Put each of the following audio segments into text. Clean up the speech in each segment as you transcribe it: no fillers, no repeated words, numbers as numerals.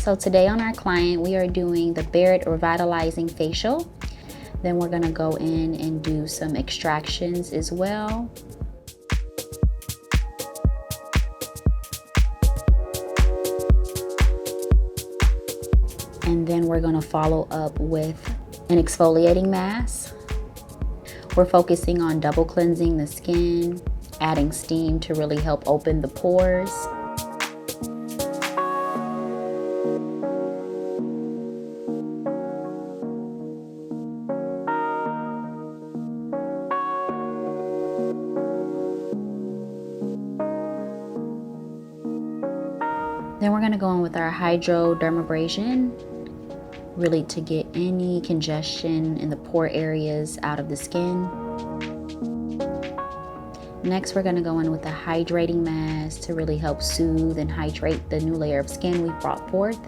So today on our client, we are doing the Barrett Revitalizing Facial. Then we're gonna go in and do some extractions as well. And then we're gonna follow up with an exfoliating mask. We're focusing on double cleansing the skin, adding steam to really help open the pores. Then we're gonna go in with our Hydrodermabrasion, really to get any congestion in the pore areas out of the skin. Next, we're gonna go in with a hydrating mask to really help soothe and hydrate the new layer of skin we've brought forth.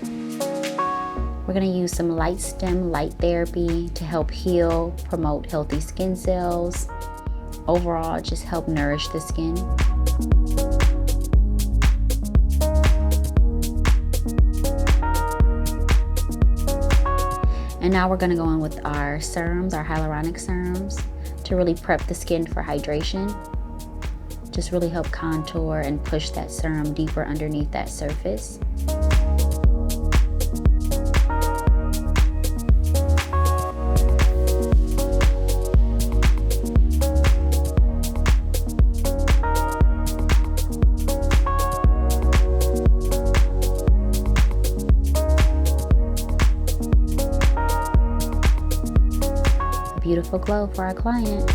We're gonna use some light stem light therapy to help heal, promote healthy skin cells. Overall, just help nourish the skin. And now we're gonna go in with our serums, our hyaluronic serums, to really prep the skin for hydration. Just really help contour and push that serum deeper underneath that surface. Beautiful glow for our client.